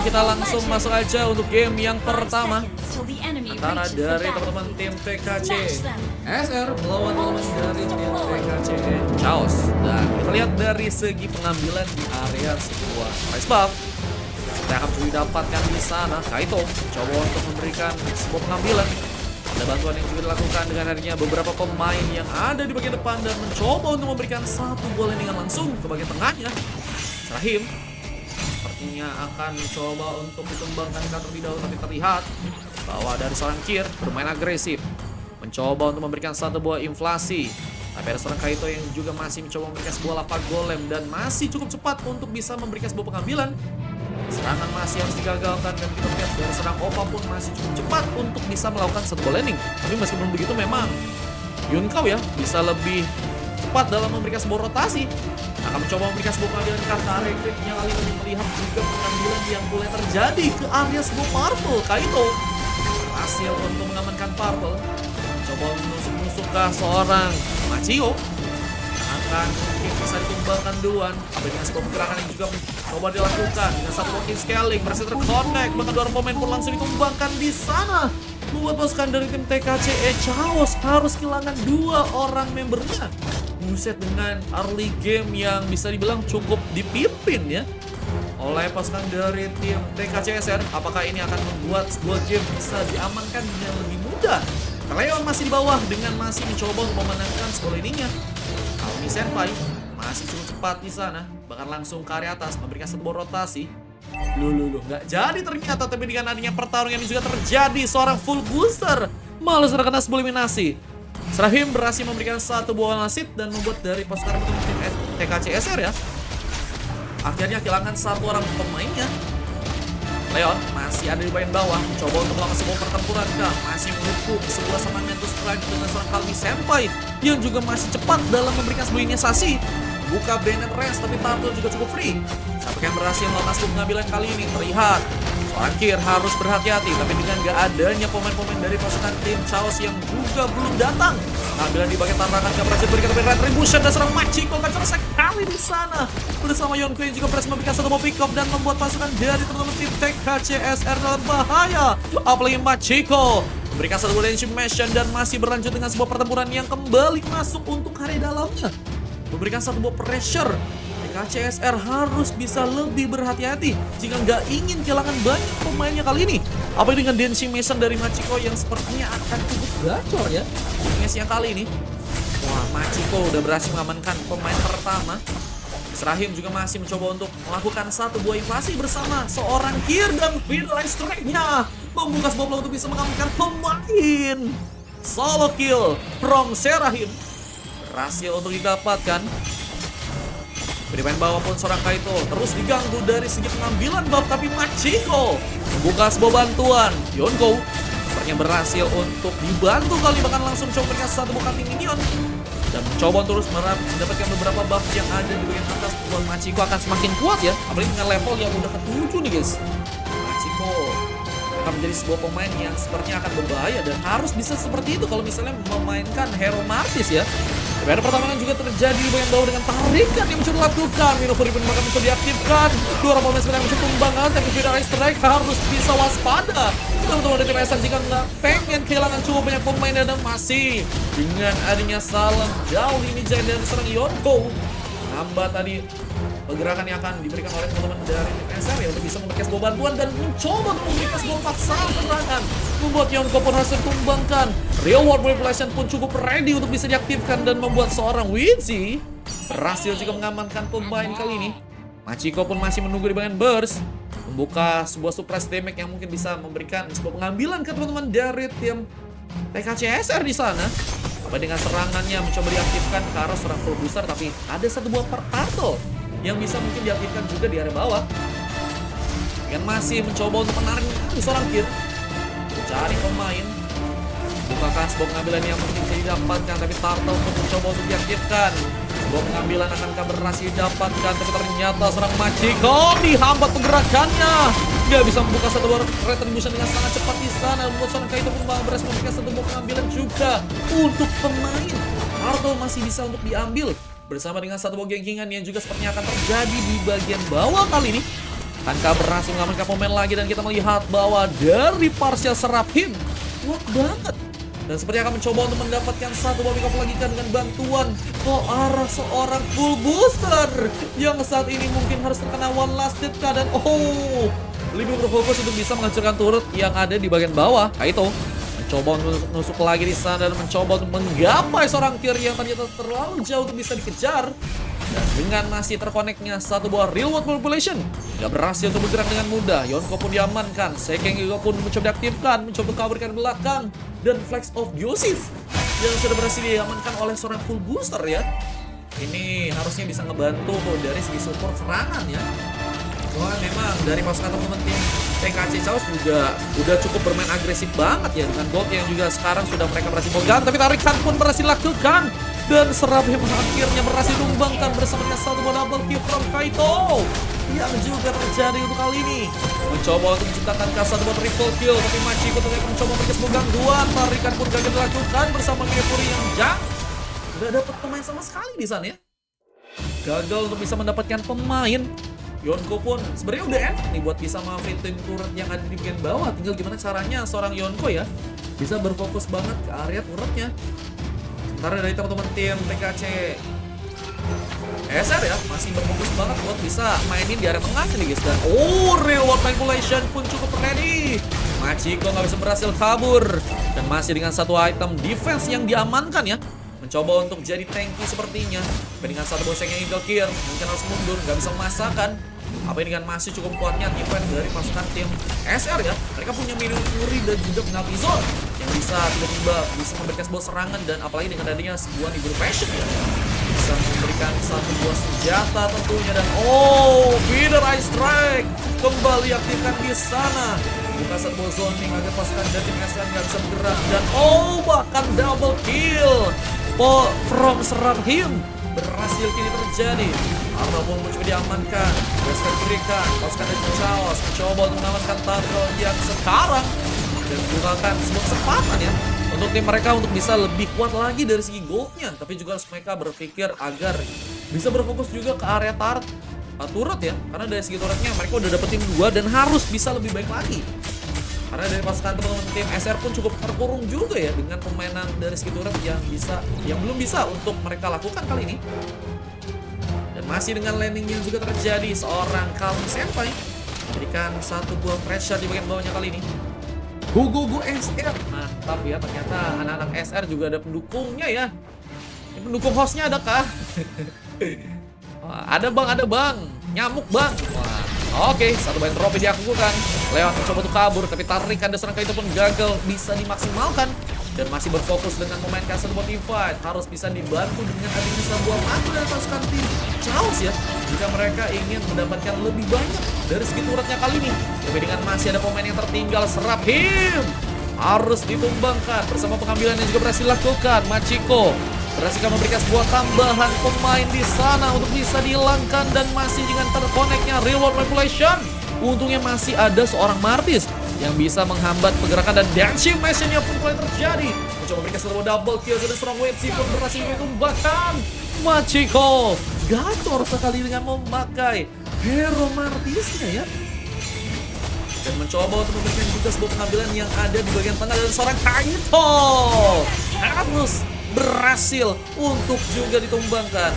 Kita langsung masuk aja untuk game yang pertama antara dari teman-teman tim TKC SR melawan teman-teman dari tim TKC Chaos. Dan kita lihat dari segi pengambilan di area sebuah prize buff, kita akan coba dapatkan di sana. Kaito coba untuk memberikan sebuah pengambilan. Ada bantuan yang juga dilakukan dengan adanya beberapa pemain yang ada di bagian depan dan mencoba untuk memberikan satu bola landingan langsung ke bagian tengahnya. Rahim sepertinya akan mencoba untuk dikembangkan terlebih dahulu, tapi terlihat bahwa dari seorang Kir bermain agresif, mencoba untuk memberikan satu buah inflasi. Tapi ada seorang Kaito yang juga masih mencoba memberikan sebuah lava golem dan masih cukup cepat untuk bisa memberikan sebuah pengambilan. Serangan masih harus digagalkan dan kita lihat dari seorang Opa pun masih cukup cepat untuk bisa melakukan satu ball landing. Tapi meskipun begitu memang Yunkao ya bisa lebih cepat dalam memberikan sebuah rotasi. Akan mencoba memberikan sebuah pengambilan karena rekrutnya kali ini melihat juga pengambilan yang boleh terjadi ke area sebuah Purple. Kaito berhasil untuk mengamankan Purple. Coba menusuk-nusuk ke seorang Machio. Akan mungkin bisa ditumbangkan duluan. Tapi dengan sebuah pergerakan yang juga coba dilakukan dengan satu walking scaling berhasil terconnect. Bahkan dua pemain pun langsung ditumbangkan di sana. Membuat pasukan dari tim TKC Chaos harus kehilangan dua orang membernya. Buset, dengan early game yang bisa dibilang cukup dipimpin ya oleh pasukan dari tim TKC SR. Apakah ini akan membuat sebuah game bisa diamankan dengan lebih mudah? Leon masih di bawah dengan masih mencoba untuk memenangkan sebuah ininya. Almi Senpai masih cukup cepat di sana, bahkan langsung ke area atas memberikan sebuah rotasi. Loh, nggak jadi ternyata. Tapi dengan adanya pertarungan ini juga terjadi, seorang full booster malah terkena sebuah eliminasi. Serahim berhasil memberikan satu buah nasid dan membuat dari pasukan tim TKC SR ya akhirnya kehilangan satu orang pemainnya. Leon masih ada di bagian bawah, mencoba untuk melakukan sebuah pertempuran kah, masih menghukuk sebuah serangan mental strike dengan seorang Almi Senpai yang juga masih cepat dalam memberikan sebuah inisiasi. Buka Bennett Range, tapi Turtle juga cukup free. Sampai yang berhasil melakukan sebuah pengambilan kali ini terlihat seorang Kir harus berhati-hati, tapi dengan gak adanya pemain-pemain dari pasukan tim Chaos yang juga belum datang, pengambilan di bagian tantangan gak berhasil berikan retribution dan seorang Machiko kacau sekali di sana. Bersama Yonko yang juga berhasil memberikan satu pick up dan membuat pasukan dari teman-teman tim TKC SR dalam bahaya. Apalagi Machiko memberikan satu mission dan masih berlanjut dengan sebuah pertempuran yang kembali masuk untuk area dalamnya, memberikan satu buah pressure. TKC SR harus bisa lebih berhati-hati jika nggak ingin kehilangan banyak pemainnya kali ini. Apa dengan dancing mission dari Machiko yang sepertinya akan cukup gacor ya match yang kali ini. Wah, Machiko udah berhasil mengamankan pemain pertama. Serahim juga masih mencoba untuk melakukan satu buah invasi bersama seorang Kir dan Finline Strike-nya membuka sebuah peluang untuk bisa mengamankan pemain. Solo kill from Serahim berhasil untuk didapatkan. Di main bawah pun seorang Kaito terus diganggu dari segi pengambilan buff, tapi Machiko membuka sebuah bantuan. Yonko sepertinya berhasil untuk dibantu kali, bahkan langsung coba dengan satu buah cutting minion dan mencoba terus mendapatkan beberapa buff yang ada di bagian atas. Buat Machiko akan semakin kuat ya, apalagi dengan level yang udah ke-7 nih guys. Machiko akan menjadi sebuah pemain yang sepertinya akan berbahaya dan harus bisa seperti itu kalau misalnya memainkan hero Martis ya. Tapi ada pertarungan juga terjadi di bagian bawah dengan tarikan yang mencoba dilakukan. Minofuri pun bahkan mencoba diaktifkan. Dua orang pemain sebenarnya mencoba tumbangkan, tapi Final Strike harus bisa waspada. Teman-teman dari tim SR jika nggak pengen kehilangan cukup banyak pemain dan masih dengan adanya salam jauh ini Jaya dan serang Yonko. Nambah tadi pergerakan yang akan diberikan oleh teman-teman dari tim SR ya untuk bisa memberikan sebuah bantuan dan mencoba untuk memberikan sebuah paksaan serangan. Membuat Yonko pun harus ditumbangkan. Real World Manipulation pun cukup ready untuk bisa diaktifkan dan membuat seorang Winzy berhasil juga mengamankan pemain kali ini. Machiko pun masih menunggu di bagian burst, membuka sebuah surprise damage yang mungkin bisa memberikan sebuah pengambilan ke teman-teman dari tim TKC SR di sana. Apa dengan serangannya mencoba diaktifkan ke arah seorang full booster, tapi ada satu buah turtle yang bisa mungkin diaktifkan juga di area bawah. Dengan masih mencoba untuk menarik seorang Kir, mencari pemain. Bukakan sebuah pengambilan yang mungkin bisa didapatkan, tapi Turtle pun mencoba untuk diaktifkan. Sebuah pengambilan akankah berhasil didapatkan, tapi ternyata seorang Machiko dihambat pergerakannya. Dia bisa membuka satu buah retribution dengan sangat cepat di sana. Membuat seorang Kaito pun berhasil memberikan satu buah pengambilan juga untuk pemain. Turtle masih bisa untuk diambil bersama dengan satu buah gengkingan yang juga sepertinya akan terjadi di bagian bawah kali ini. Tanka berhasil mengamankan pemain lagi dan kita melihat bahwa dari Partial Seraphim kuat banget. Dan sepertinya akan mencoba untuk mendapatkan satu bomb recover lagi kan dengan bantuan ke arah seorang full booster yang saat ini mungkin harus terkena one last hit dan lebih berfokus untuk bisa menghancurkan turret yang ada di bagian bawah. Kaito mencoba untuk nusuk lagi di sana dan mencoba untuk menggapai seorang Kyrie yang ternyata terlalu jauh untuk bisa dikejar. Dan dengan masih terkoneknya satu buah real world manipulation, gak berhasil untuk bergerak dengan mudah. Yonko pun diamankan, Sekeng juga pun mencoba diaktifkan, mencoba kabarkan belakang. Dan Flex of Dionysus yang sudah berhasil diamankan oleh seorang full booster ya. Ini harusnya bisa ngebantu dari segi support serangan ya. Wah memang dari pasukan teman-teman tim TKC Chaos juga udah cukup bermain agresif banget ya. Dengan gold yang juga sekarang sudah mereka berhasil pegang. Tapi tarikan pun berhasil lakukan. Dan Seraphim akhirnya berhasil tumbangkan bersama dengan satu double kill from Kaito. Yang juga terjadi untuk kali ini. Mencoba untuk menciptakan satu triple kill. Tapi Machiko ternyata mencoba memberikan sebuah gangguan. Tarikan pun gagal dilakukan bersama Minefuri yang gak dapat pemain sama sekali di sana ya. Gagal untuk bisa mendapatkan pemain. Yonko pun sebenarnya udah enak nih buat bisa manfaatin turret yang ada di bagian bawah. Tinggal gimana caranya seorang Yonko ya bisa berfokus banget ke area turretnya. Sementara dari teman-teman tim TKC SR ya masih berfokus banget buat bisa mainin di area tengah nih guys. Dan real world manipulation pun cukup ready. Machiko nggak bisa berhasil kabur dan masih dengan satu item defense yang diamankan ya. Mencoba untuk jadi tanky sepertinya. Dengan satu boseng yang Eagle Gear mungkin harus mundur, nggak bisa memasakkan. Apa ini dengan masih cukup kuatnya defense dari pasukan tim SR ya. Mereka punya Minefuri dan juga Navizor yang bisa tiba-tiba bisa memberikan sebuah serangan. Dan apalagi dengan adanya sebuah Nibur Passion ya, bisa memberikan satu buah senjata tentunya. Dan Feeder Ice Strike kembali aktifkan di sana. Buka satu buah zoning agar pasukan dari tim SR nggak bisa bergerak. Dan bahkan double kill from Seraphim berhasil kini terjadi. Arma pun mencoba diamankan. Western berikan pasukan dari Chaos mencoba untuk mengamankan Tarkon yang sekarang dan menggunakan sebuah kesempatan ya untuk tim mereka untuk bisa lebih kuat lagi dari segi goldnya. Tapi juga harus mereka berpikir agar bisa berfokus juga ke area turret ya, karena dari segi turretnya mereka udah dapetin 2 dan harus bisa lebih baik lagi. Karena dari pasukan teman-teman tim SR pun cukup terkurung juga ya dengan permainan dari segi turret yang belum bisa untuk mereka lakukan kali ini. Dan masih dengan landing yang juga terjadi seorang Calm Senpai memberikan satu buah pressure di bagian bawahnya kali ini. Go SR. Mantap ya, ternyata anak-anak SR juga ada pendukungnya ya. Ini pendukung hostnya adakah? Wah, ada bang. Nyamuk bang. Wah. Oke, satu banyak drop dilakukan. Leon mencoba untuk kabur, tapi tarikan dasar itu pun gagal bisa dimaksimalkan. Dan masih berfokus dengan memainkan sebuah team fight. Harus bisa dibantu dengan adanya sebuah mati dari pasukan tim Chaos ya. Jika mereka ingin mendapatkan lebih banyak dari segi turretnya kali ini. Tapi dengan masih ada pemain yang tertinggal, Seraphim harus ditumbangkan bersama pengambilan yang juga berhasil dilakukan. Machiko berhasil memberikan sebuah tambahan pemain di sana untuk bisa dihilangkan dan masih dengan terkoneknya real world manipulation. Untungnya masih ada seorang Martis yang bisa menghambat pergerakan dan dancing machine-nya pun mulai terjadi. Mencoba memberikan sebuah double kill dan strong wave pun berhasil ditumbangkan. Machiko gacor sekali dengan memakai hero Martisnya ya. Dan mencoba untuk memberikan juga sebuah pengambilan yang ada di bagian tengah dan seorang Kaito harus berhasil untuk juga ditumbangkan.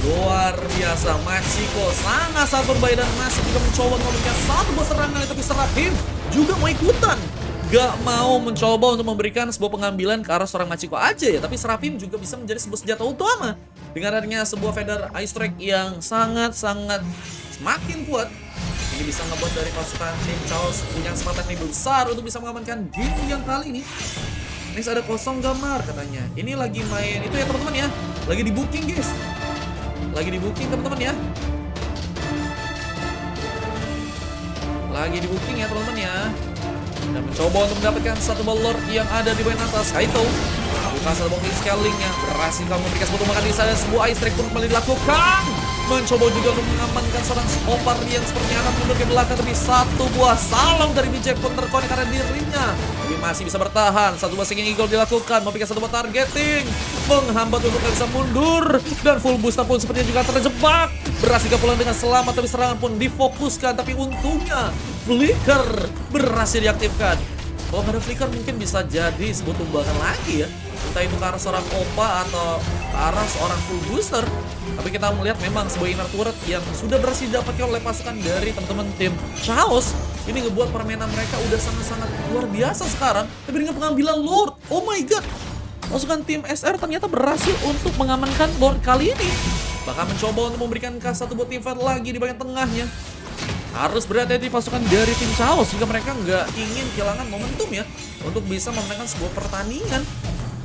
Luar biasa, Machiko sangat berbahaya dan masih juga mencoba memberikan satu buah serangan, tapi Seraphim juga mau ikutan. Gak mau mencoba untuk memberikan sebuah pengambilan ke arah seorang Machiko aja ya, tapi Seraphim juga bisa menjadi sebuah senjata utama. Dengan adanya sebuah Feather Ice Strike yang sangat semakin kuat, ini bisa ngebuat dari pasukan tim Chaos punya kesempatan yang besar untuk bisa mengamankan game yang kali ini. Next ada kosong gambar katanya. Ini lagi main itu ya teman-teman ya. Lagi di booking guys. Lagi di booking teman-teman ya. Lagi di booking ya teman-teman ya. Dan mencoba untuk mendapatkan satu ball yang ada di bagian atas. Kaito bukan satu booking scalingnya. Berhasil kamu memberikan sebuah makan di sana. Sebuah ice strike pun kembali dilakukan. mencoba juga untuk mengamankan seorang Opar yang sepertinya akan mundur ke belakang. Tapi satu buah salam dari BJ pun terkonek karena dirinya, tapi masih bisa bertahan. Satu buah Singing Eagle dilakukan, memberikan satu buah targeting, menghambat untuk bisa mundur. Dan full booster pun sepertinya juga terjebak, berhasil pulang dengan selamat. Tapi serangan pun difokuskan, tapi untungnya Flicker berhasil diaktifkan. Kalau nggak ada Flicker mungkin bisa jadi sebuah tumbakan lagi ya, entah itu ke arah seorang Opa atau ke arah seorang full booster. Tapi kita melihat memang sebuah inner turret yang sudah berhasil didapatkan oleh pasukan dari teman-teman tim Chaos. Ini ngebuat permainan mereka udah sangat-sangat luar biasa sekarang. Tapi dengan pengambilan Lord, oh my god, pasukan tim SR ternyata berhasil untuk mengamankan Lord kali ini. Bahkan mencoba untuk memberikan satu buat team fight lagi di bagian tengahnya. Harus berhati-hati pasukan dari tim Chaos jika mereka nggak ingin kehilangan momentum ya, untuk bisa memenangkan sebuah pertandingan.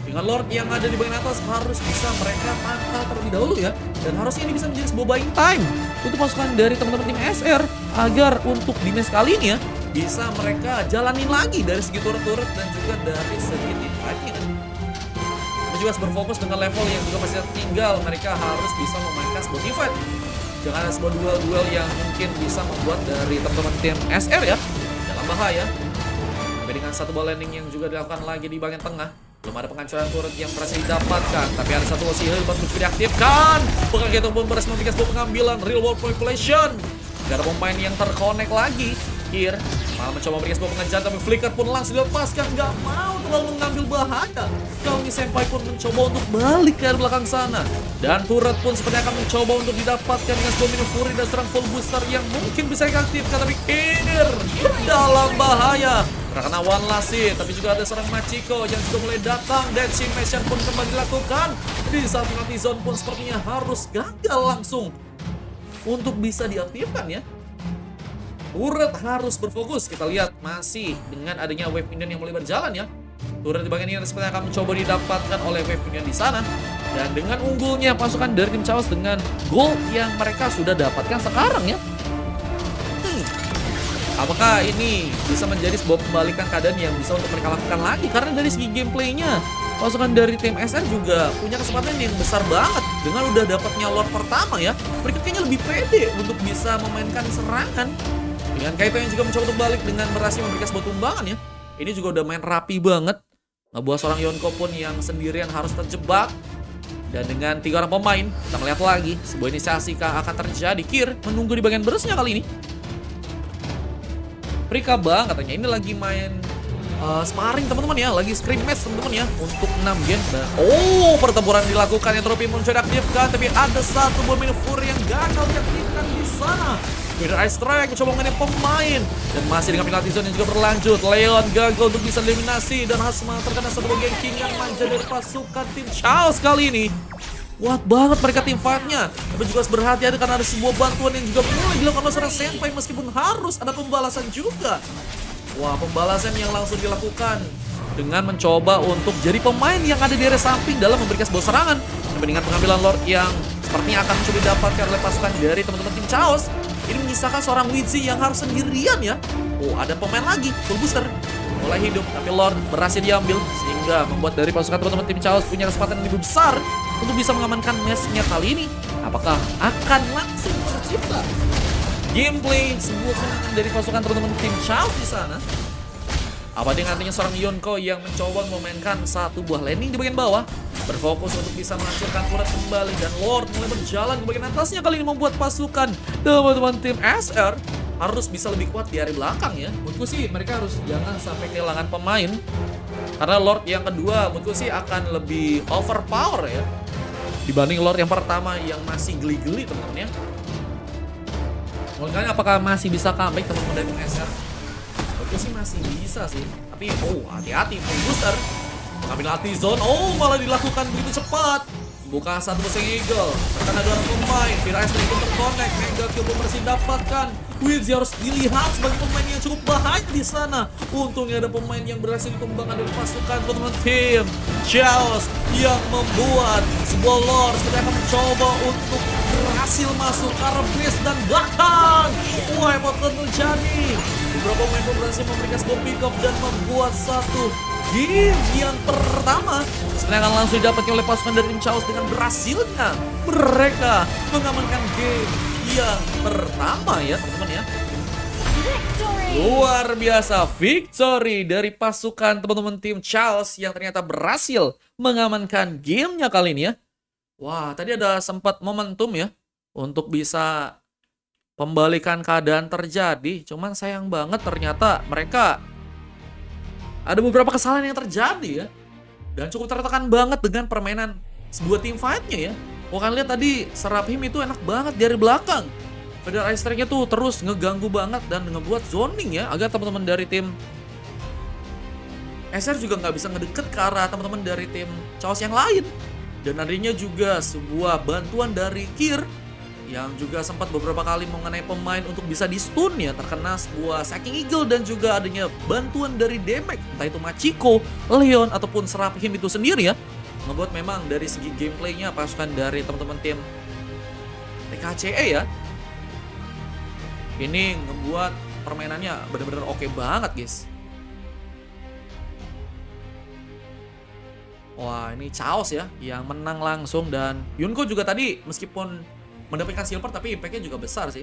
Dengan Lord yang ada di bagian atas harus bisa mereka tangkal terlebih dahulu ya. Dan harusnya ini bisa menjadi sebuah buying time untuk pasukan dari teman-teman tim SR, agar untuk di match kali ini ya bisa mereka jalanin lagi dari segi turret-turret dan juga dari segi team fight-nya. Mereka juga harus berfokus dengan level yang juga masih tinggal. Mereka harus bisa memainkan sebuah team fight. Jangan ada sebuah duel-duel yang mungkin bisa membuat dari teman-teman tim SR ya dalam bahaya. Tapi dengan satu ball landing yang juga dilakukan lagi di bagian tengah, belum ada penghancuran turret yang berhasil didapatkan. Tapi ada satu Losi Hill baru juga diaktifkan. Bukan gitu pun berhasil membikin sebuah pengambilan real world population. Gak ada pemain yang terkonek lagi. Here malah mencoba memberikan sebuah pengejar, tapi Flicker pun langsung dilepaskan. Gak mau terlalu mengambil bahaya. Kali ini Senpai pun mencoba untuk balik ke belakang sana. Dan turret pun sepertinya akan mencoba untuk didapatkan dengan sebuah Mino Fury dan serang full booster yang mungkin bisa diaktifkan. Tapi Here dalam bahaya karena One Lassie, tapi juga ada seorang Machiko yang juga mulai datang. Decimation pun kembali dilakukan. Di saat penalty zone pun sepertinya harus gagal langsung untuk bisa diaktifkan ya. Turret harus berfokus. Kita lihat masih dengan adanya wave minion yang mulai berjalan ya. Turret di bagian ini sepertinya akan mencoba didapatkan oleh wave minion di sana. Dan dengan unggulnya pasukan dari tim Chaos dengan gold yang mereka sudah dapatkan sekarang ya, apakah ini bisa menjadi sebuah pembalikan keadaan yang bisa untuk mereka lakukan lagi? Karena dari segi gameplaynya, pasukan dari tim SR juga punya kesempatan yang besar banget. Dengan udah dapatnya Lord pertama ya, mereka kayaknya lebih pede untuk bisa memainkan serangan. Dengan Kaito yang juga mencoba untuk balik dengan berhasil memberikan sebuah tumbangan ya. Ini juga udah main rapi banget. Ngebuat seorang Yonko pun yang sendirian harus terjebak. Dan dengan 3 orang pemain, kita melihat lagi sebuah inisiasi akan terjadi. Kir menunggu di bagian burstnya kali ini. Prika Bang katanya ini lagi main sparring teman-teman ya, lagi scrim match teman-teman ya untuk 6 game. Oh, pertempuran dilakukan, yang Tropi pun sudah diaktifkan, tapi ada satu buah Mino Fury yang gagal diaktifkan di sana. Winter Ice Strike mencoba mengenai pemain dan masih dengan penalty zone yang juga berlanjut. Leon gagal untuk bisa eliminasi dan Hasma terkena satu buah ganking yang manja dari pasukan tim Chaos kali ini. Kuat banget mereka tim fight-nya. Tapi juga harus berhati-hati karena ada sebuah bantuan yang juga mulai dilakukan oleh seorang Senpai meskipun harus ada pembalasan juga. Wah, pembalasan yang langsung dilakukan dengan mencoba untuk jadi pemain yang ada di area samping dalam memberikan sebuah serangan. Tapi dengan pengambilan Lord yang sepertinya akan coba didapatkan oleh pasukan dari teman-teman tim Chaos, ini menyisakan seorang Widzi yang harus sendirian ya. Oh, ada pemain lagi, full booster mulai hidup, tapi Lord berhasil diambil sehingga membuat dari pasukan teman-teman tim Chaos punya kesempatan yang lebih besar untuk bisa mengamankan match-nya kali ini. Apakah akan langsung tercipta gameplay sebuah kemenangan dari pasukan teman-teman tim Chaos di sana? Apa dengan artinya seorang Yonko yang mencoba memainkan satu buah landing di bagian bawah, berfokus untuk bisa menghancurkan turret kembali, dan Lord mulai berjalan ke bagian atasnya kali ini membuat pasukan teman-teman tim SR harus bisa lebih kuat di area belakang ya. Menurutku sih mereka harus jangan sampai kehilangan pemain, karena Lord yang kedua menurutku sih akan lebih overpower ya dibanding Lord yang pertama yang masih geli-geli teman-teman ya. Makanya apakah masih bisa comeback teman-teman dari SR? Menurutku sih masih bisa sih, tapi hati-hati full booster mengambil hati zone. Malah dilakukan begitu cepat. Buka satu Singing Eagle, karena ada orang pemain. Fira Esther pun terkonek, Mega Kill pun masih dapatkan. Widzi harus dilihat sebagai pemain yang cukup bahaya di sana. Untungnya ada pemain yang berhasil ditumbangkan dari pasukan teman-teman tim Chaos yang membuat sebuah Lord seperti akan mencoba untuk berhasil masuk ke arah base dan belakang. Wah, hebat terjadi. beberapa pemain pun berhasil memberikan sebuah pick up dan membuat satu game yang pertama sebenarnya akan langsung didapatkan oleh pasukan dari tim Chaos dengan berhasilnya mereka mengamankan game yang pertama ya teman-teman ya. Luar biasa victory dari pasukan teman-teman tim Chaos yang ternyata berhasil mengamankan gamenya kali ini ya. Wah, tadi ada sempat momentum ya untuk bisa pembalikan keadaan terjadi. Cuman sayang banget ternyata mereka ada beberapa kesalahan yang terjadi ya. Dan cukup tertekan banget dengan permainan sebuah team fight-nya ya. Wah, kalian lihat tadi Seraphim itu enak banget dari belakang. Feather Ice Strike-nya tuh terus ngeganggu banget dan ngebuat zoning ya. Agar teman-teman dari tim SR juga nggak bisa ngedeket ke arah teman-teman dari tim Chaos yang lain. Dan adanya juga sebuah bantuan dari Kir yang juga sempat beberapa kali mengenai pemain untuk bisa di stun ya, terkena sebuah Sacking Eagle, dan juga adanya bantuan dari Damage, entah itu Machiko, Leon, ataupun Seraphim itu sendiri ya, ngebuat memang dari segi gameplaynya pasukan dari teman-teman tim TKCE ya, ini ngebuat permainannya benar-benar oke banget guys. Wah, ini Chaos ya yang menang langsung, dan Yunko juga tadi meskipun mendapatkan silver tapi impact-nya juga besar sih.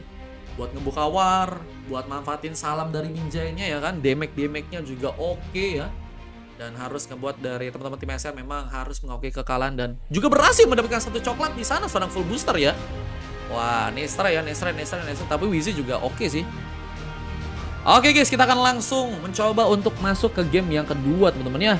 Buat ngebuka war, buat manfaatin salam dari ninja-nya ya kan, damage-nya juga oke ya. Dan harus ngebuat dari teman-teman tim SR memang harus mengakui kekalahan dan juga berhasil mendapatkan satu coklat di sana seorang full booster ya. Wah, Nestra, tapi Wizzy juga oke sih. Oke guys, kita akan langsung mencoba untuk masuk ke game yang kedua teman-teman ya.